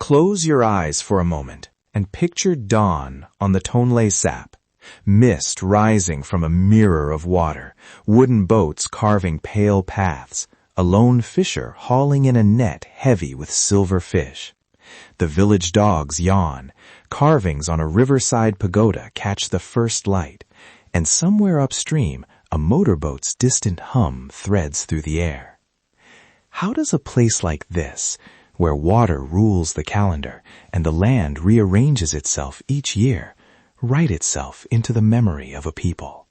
Close your eyes for a moment and picture dawn on the Tonle Sap, mist rising from a mirror of water, wooden boats carving pale paths, a lone fisher hauling in a net heavy with silver fish. The village dogs yawn, carvings on a riverside pagoda catch the first light, and somewhere upstream a motorboat's distant hum threads through the air. How does a place like this, where water rules the calendar and the land rearranges itself each year, write itself into the memory of a people?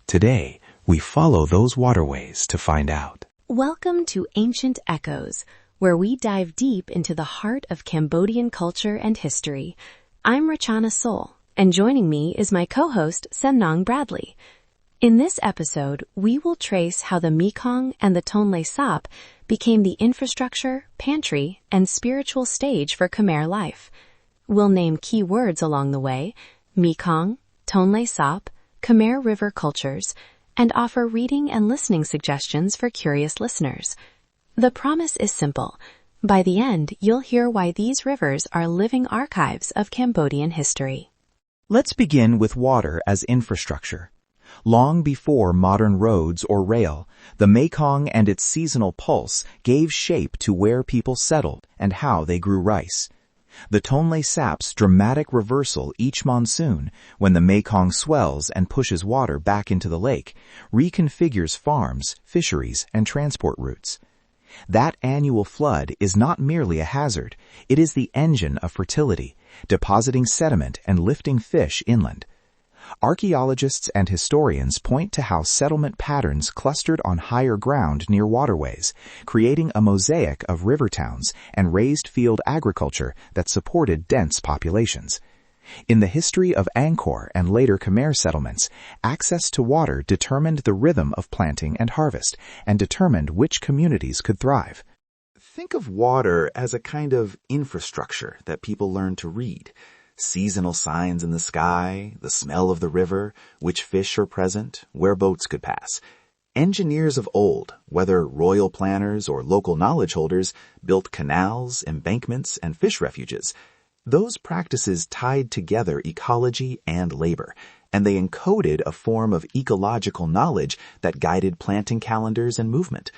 Today, we follow those waterways to find out. Welcome to Ancient Echoes, where we dive deep into the heart of Cambodian culture and history. I'm Rachana Sol, and joining me is my co-host Sennong Bradley. In this episode, we will trace how the Mekong and the Tonle Sap became the infrastructure, pantry, and spiritual stage for Khmer life. We'll name key words along the way: Mekong, Tonle Sap, Khmer River cultures, and offer reading and listening suggestions for curious listeners. The promise is simple. By the end, you'll hear why these rivers are living archives of Cambodian history. Let's begin with water as infrastructure. Long before modern roads or rail, the Mekong and its seasonal pulse gave shape to where people settled and how they grew rice. The Tonle Sap's dramatic reversal each monsoon, when the Mekong swells and pushes water back into the lake, reconfigures farms, fisheries, and transport routes. That annual flood is not merely a hazard, it is the engine of fertility, depositing sediment and lifting fish inland. Archaeologists and historians point to how settlement patterns clustered on higher ground near waterways, creating a mosaic of river towns and raised field agriculture that supported dense populations. In the history of Angkor and later Khmer settlements, access to water determined the rhythm of planting and harvest, and determined which communities could thrive. Think of water as a kind of infrastructure that people learn to read. Seasonal signs in the sky, the smell of the river, which fish are present, where boats could pass. Engineers of old, whether royal planners or local knowledge holders, built canals, embankments, and fish refuges. Those practices tied together ecology and labor, and they encoded a form of ecological knowledge that guided planting calendars and movement.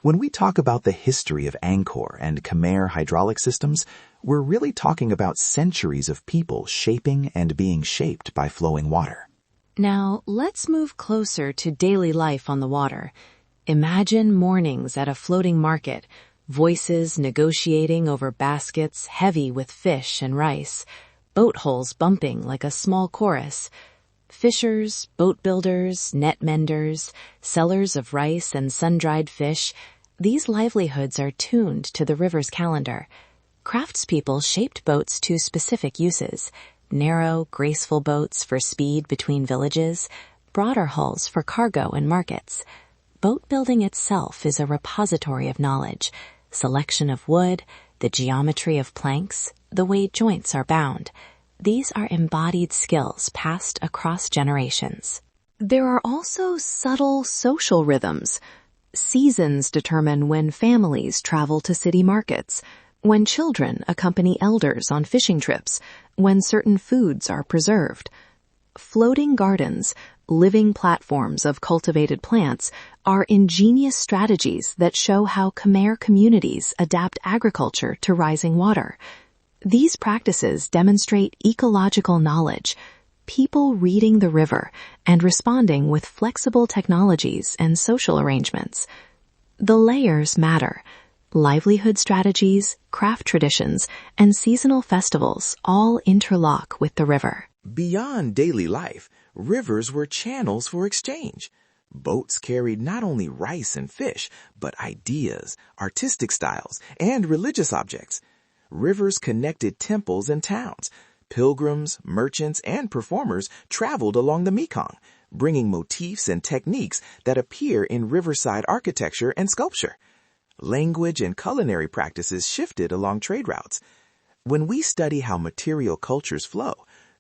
When we talk about the history of Angkor and Khmer hydraulic systems, we're really talking about centuries of people shaping and being shaped by flowing water. Now, let's move closer to daily life on the water. Imagine mornings at a floating market, voices negotiating over baskets heavy with fish and rice, boat hulls bumping like a small chorus. Fishers, boat builders, net menders, sellers of rice and sun-dried fish, these livelihoods are tuned to the river's calendar. Craftspeople shaped boats to specific uses: narrow, graceful boats for speed between villages, broader hulls for cargo and markets. Boat building itself is a repository of knowledge: selection of wood, the geometry of planks, the way joints are bound. These are embodied skills passed across generations. There are also subtle social rhythms. Seasons determine when families travel to city markets, when children accompany elders on fishing trips, when certain foods are preserved. Floating gardens, living platforms of cultivated plants, are ingenious strategies that show how Khmer communities adapt agriculture to rising water. These practices demonstrate ecological knowledge, people reading the river and responding with flexible technologies and social arrangements. The layers matter. Livelihood strategies, craft traditions, and seasonal festivals all interlock with the river. Beyond daily life, rivers were channels for exchange. Boats carried not only rice and fish, but ideas, artistic styles, and religious objects. Rivers connected temples and towns. Pilgrims, merchants, and performers traveled along the Mekong, bringing motifs and techniques that appear in riverside architecture and sculpture. Language and culinary practices shifted along trade routes. When we study how material cultures flow,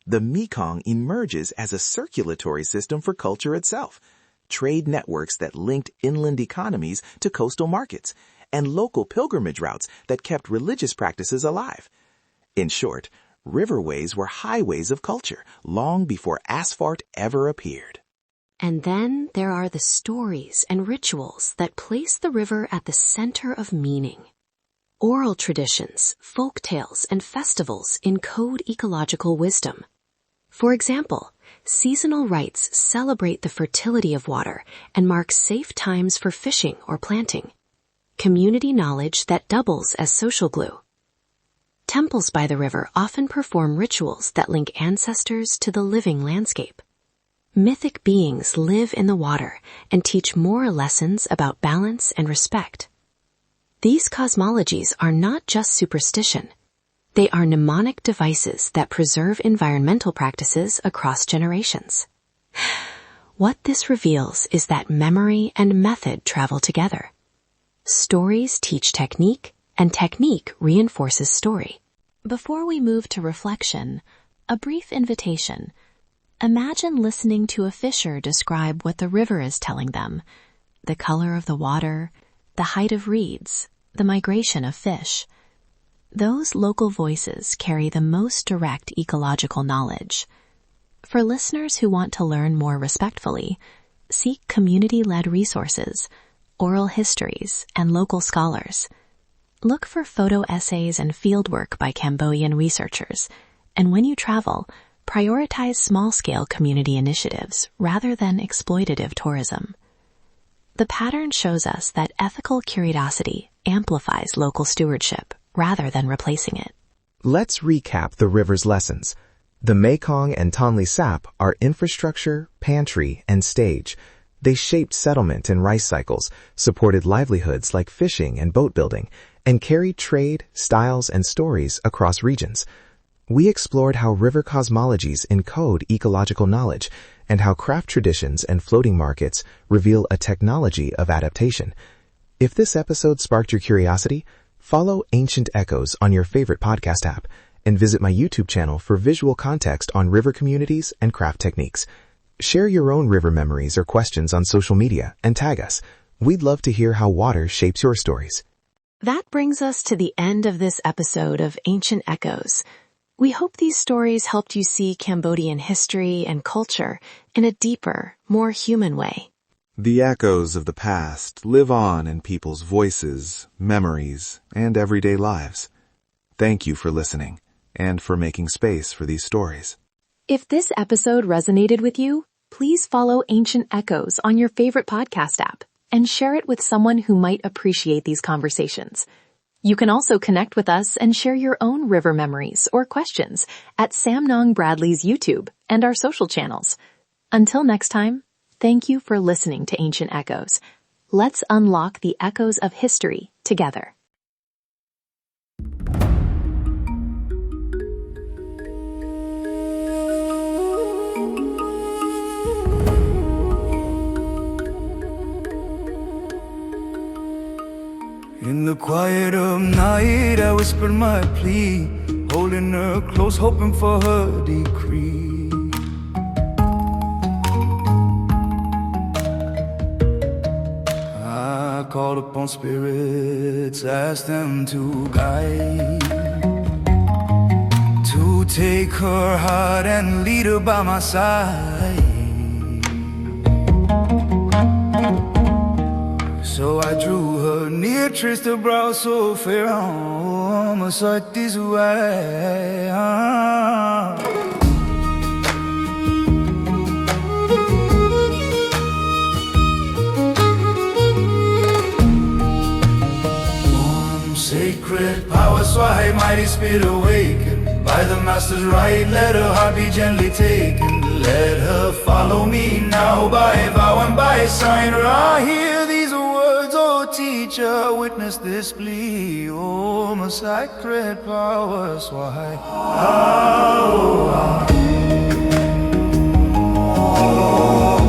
the Mekong emerges as a circulatory system for culture itself. Trade networks that linked inland economies to coastal markets, and local pilgrimage routes that kept religious practices alive. In short, riverways were highways of culture long before asphalt ever appeared. And then there are the stories and rituals that place the river at the center of meaning. Oral traditions, folk tales, and festivals encode ecological wisdom. For example, seasonal rites celebrate the fertility of water and mark safe times for fishing or planting. Community knowledge that doubles as social glue. Temples by the river often perform rituals that link ancestors to the living landscape. Mythic beings live in the water and teach moral lessons about balance and respect. These cosmologies are not just superstition. They are mnemonic devices that preserve environmental practices across generations. What this reveals is that memory and method travel together. Stories teach technique, and technique reinforces story. Before we move to reflection, a brief invitation. Imagine listening to a fisher describe what the river is telling them: the color of the water, the height of reeds, the migration of fish. Those local voices carry the most direct ecological knowledge. For listeners who want to learn more respectfully, seek community-led resources, oral histories, and local scholars. Look for photo essays and fieldwork by Cambodian researchers, and when you travel, prioritize small-scale community initiatives rather than exploitative tourism. The pattern shows us that ethical curiosity amplifies local stewardship rather than replacing it. Let's recap the river's lessons. The Mekong and Tonle Sap are infrastructure, pantry, and stage. They shaped settlement and rice cycles, supported livelihoods like fishing and boat building, and carried trade, styles, and stories across regions. We explored how river cosmologies encode ecological knowledge and how craft traditions and floating markets reveal a technology of adaptation. If this episode sparked your curiosity, follow Ancient Echoes on your favorite podcast app and visit my YouTube channel for visual context on river communities and craft techniques. Share your own river memories or questions on social media and tag us. We'd love to hear how water shapes your stories. That brings us to the end of this episode of Ancient Echoes. We hope these stories helped you see Cambodian history and culture in a deeper, more human way. The echoes of the past live on in people's voices, memories, and everyday lives. Thank you for listening and for making space for these stories. If this episode resonated with you, please follow Ancient Echoes on your favorite podcast app and share it with someone who might appreciate these conversations. You can also connect with us and share your own river memories or questions at Samnong Bradley's YouTube and our social channels. Until next time, thank you for listening to Ancient Echoes. Let's unlock the echoes of history together. In the quiet of night, I whispered my plea, holding her close, hoping for her decree. I called upon spirits, asked them to guide, to take her heart and lead her by my side. So I drew her near, traced her brow so fair, my sight is way. Warm, sacred power, swai, mighty spirit awakened. By the master's right, let her heart be gently taken. Let her follow me now by vow and by sign. I hear these words, oh teacher, witness this plea. Oh, my sacred power, swai. Oh, oh, oh.